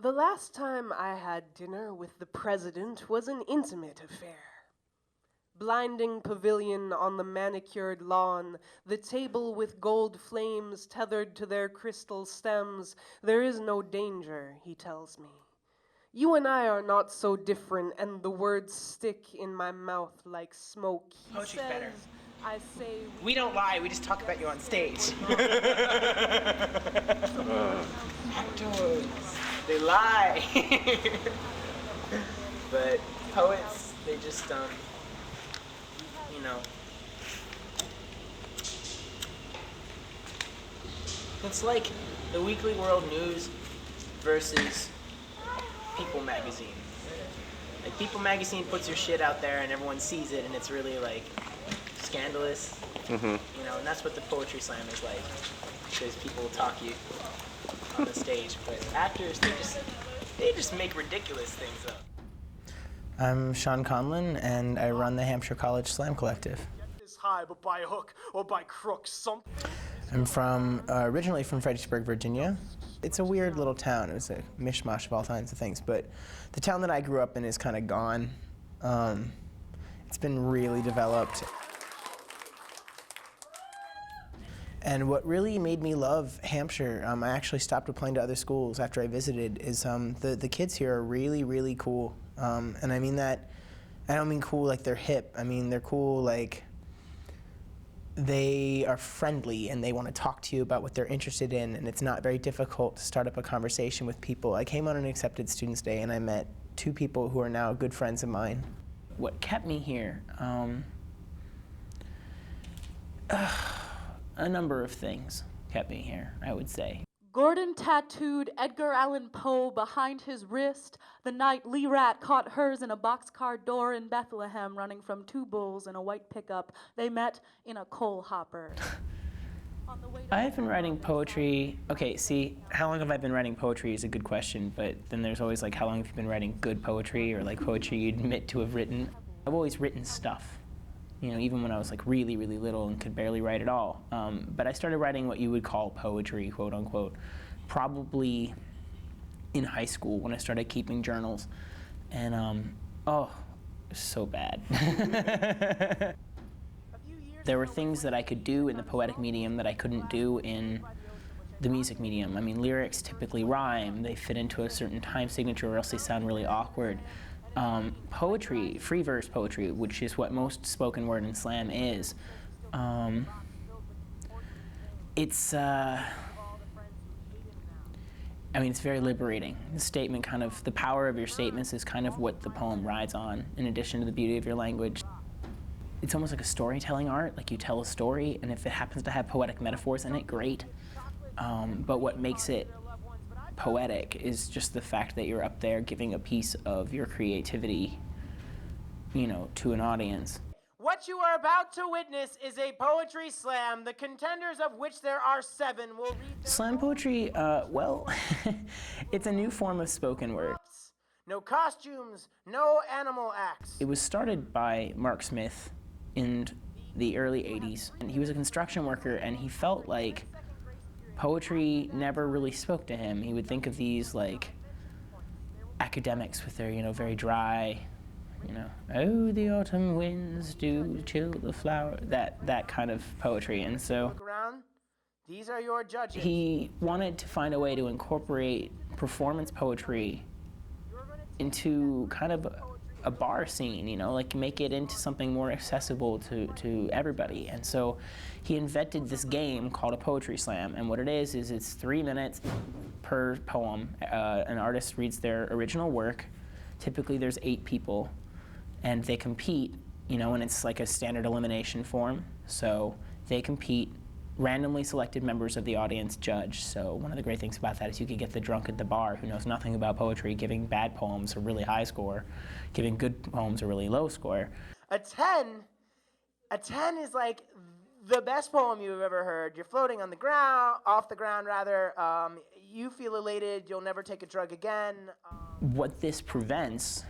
The last time I had dinner with the president was an intimate affair. Blinding pavilion on the manicured lawn, the table with gold flames tethered to their crystal stems. There is no danger, he tells me. You and I are not so different, and the words stick in my mouth like smoke. He Poetry's says, better. I say We don't lie, we just talk about you on stage. Actors, they lie. But poets, they just, you know. It's like the Weekly World News versus People Magazine. Like, People Magazine puts your shit out there and everyone sees it and it's really, like, scandalous. You know, and that's what the poetry slam is like. Because people talk you on the stage. But actors, they just make ridiculous things up. I'm Sean Conlon, and I run the Hampshire College Slam Collective. High, but by hook or by crook, I'm originally from Fredericksburg, Virginia. It's a weird little town. It was a mishmash of all kinds of things, but the town that I grew up in is kind of gone. It's been really developed. And what really made me love Hampshire, I actually stopped applying to other schools after I visited, is the kids here are really, really cool. And I mean that, I don't mean cool like they're hip. I mean they're cool like they are friendly and they want to talk to you about what they're interested in, and it's not very difficult to start up a conversation with people. I came on an accepted students day and I met two people who are now good friends of mine. What kept me here? A number of things kept me here, I would say. Gordon tattooed Edgar Allan Poe behind his wrist the night Lee Rat caught hers in a boxcar door in Bethlehem, running from two bulls in a white pickup. They met in a coal hopper. I've been writing poetry. Okay, see, how long have I been writing poetry is a good question, but then there's always like, how long have you been writing good poetry, or like poetry you admit to have written? I've always written stuff. You know, even when I was like really, really little and could barely write at all. But I started writing what you would call poetry, quote unquote, probably in high school when I started keeping journals. And oh, it was so bad. There were things that I could do in the poetic medium that I couldn't do in the music medium. I mean, lyrics typically rhyme, they fit into a certain time signature or else they sound really awkward. Poetry, free verse poetry, which is what most spoken word in slam is, it's, I mean, it's very liberating. The statement kind of, the power of your statements is kind of what the poem rides on, in addition to the beauty of your language. It's almost like a storytelling art, like you tell a story, and if it happens to have poetic metaphors in it, great. But what makes it poetic is just the fact that you're up there giving a piece of your creativity, you know, to an audience. What you are about to witness is a poetry slam, the contenders of which there are 7 will read Slam poetry, well, it's a new form of spoken word. No costumes, no animal acts. It was started by Mark Smith in the early 80s, and he was a construction worker, and he felt like poetry never really spoke to him. He would think of these like academics with their, you know, very dry, you know, oh, the autumn winds do chill the flower, that kind of poetry. And so Look around. These are your judges. he wanted to find a way to incorporate performance poetry into kind of a bar scene, you know, like make it into something more accessible to everybody. And so he invented this game called a poetry slam, and what it is it's 3 minutes per poem. An artist reads their original work. Typically there's 8 people, and they compete, you know, and it's like a standard elimination form. So they compete. Randomly selected members of the audience judge. So one of the great things about that is you could get the drunk at the bar who knows nothing about poetry giving bad poems a really high score, giving good poems a really low score. A 10 is like the best poem you've ever heard. You're floating on the ground, off the ground rather. You feel elated, you'll never take a drug again. What this prevents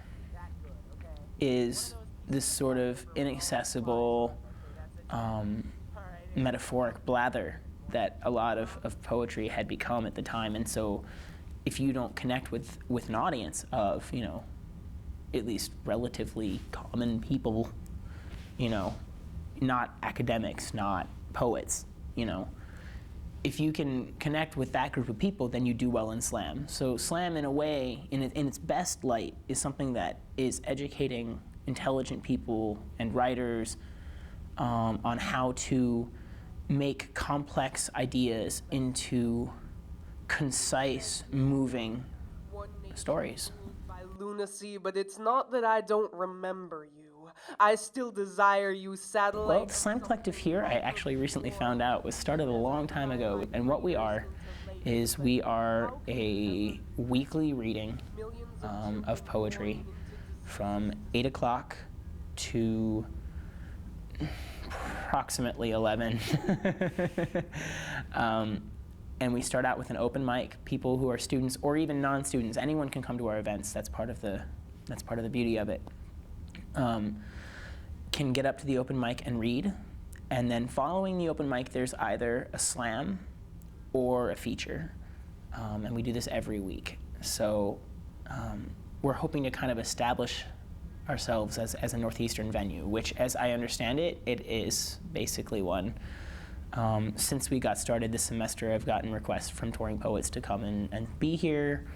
is this sort of inaccessible, metaphoric blather that a lot of poetry had become at the time. And so if you don't connect with an audience of, you know, at least relatively common people, you know, not academics, not poets, you know, if you can connect with that group of people, then you do well in slam. So slam, in a way, in its best light, is something that is educating intelligent people and writers on how to make complex ideas into concise, moving stories. By lunacy, but it's not that I don't remember you. I still desire you, satellite. Well, the Slam Collective here, I actually recently found out, was started a long time ago. And what we are is we are a weekly reading of poetry from 8 o'clock to approximately 11. And we start out with an open mic. People who are students or even non-students, anyone can come to our events. That's part of the beauty of it. Can get up to the open mic and read, and then following the open mic, there's either a slam or a feature, and we do this every week. So we're hoping to kind of establish ourselves as a Northeastern venue, which, as I understand it, it is basically one. Since we got started this semester, I've gotten requests from touring poets to come and be here.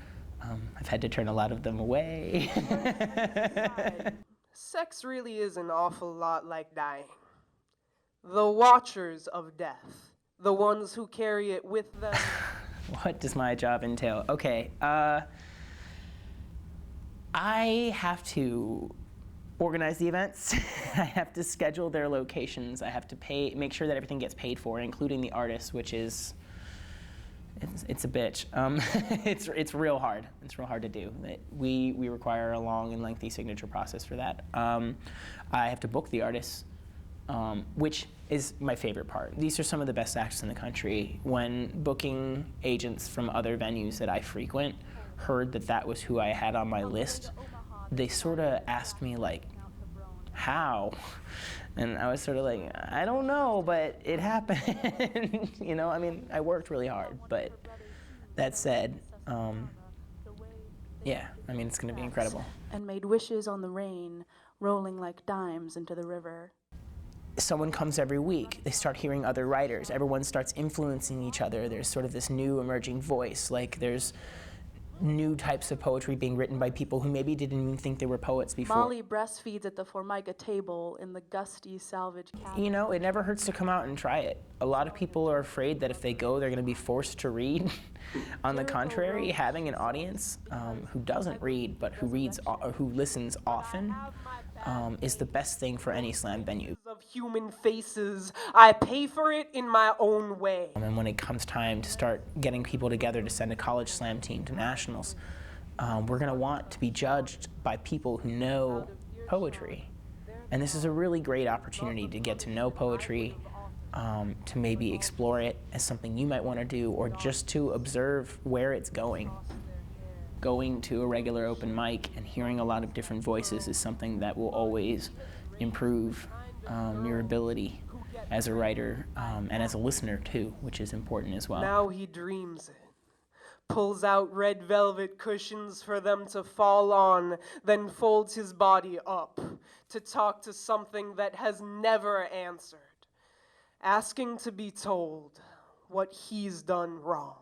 I've had to turn a lot of them away. Sex really is an awful lot like dying. The watchers of death, the ones who carry it with them. What does my job entail? Okay, I have to organize the events. I have to schedule their locations. I have to make sure that everything gets paid for, including the artists, which is, it's a bitch. It's real hard. It's real hard to do. We require a long and lengthy signature process for that. I have to book the artists, which is my favorite part. These are some of the best acts in the country. When booking agents from other venues that I frequent heard that was who I had on my list, they sort of asked me, like, how? And I was sort of like, I don't know, but it happened. You know, I mean, I worked really hard, but that said, yeah, I mean, it's going to be incredible. And made wishes on the rain, rolling like dimes into the river. Someone comes every week. They start hearing other writers. Everyone starts influencing each other. There's sort of this new emerging voice. Like, there's new types of poetry being written by people who maybe didn't even think they were poets before. Molly breastfeeds at the Formica table in the gusty salvage cabin. You know, it never hurts to come out and try it. A lot of people are afraid that if they go, they're going to be forced to read. On the contrary, having an audience who doesn't read but who listens often is the best thing for any slam venue. Of human faces, I pay for it in my own way. And when it comes time to start getting people together to send a college slam team to nationals, we're going to want to be judged by people who know poetry. And this is a really great opportunity to get to know poetry, to maybe explore it as something you might want to do, or just to observe where it's going. Going to a regular open mic and hearing a lot of different voices is something that will always improve your ability as a writer and as a listener too, which is important as well. Now he dreams it. Pulls out red velvet cushions for them to fall on, then folds his body up to talk to something that has never answered, asking to be told what he's done wrong.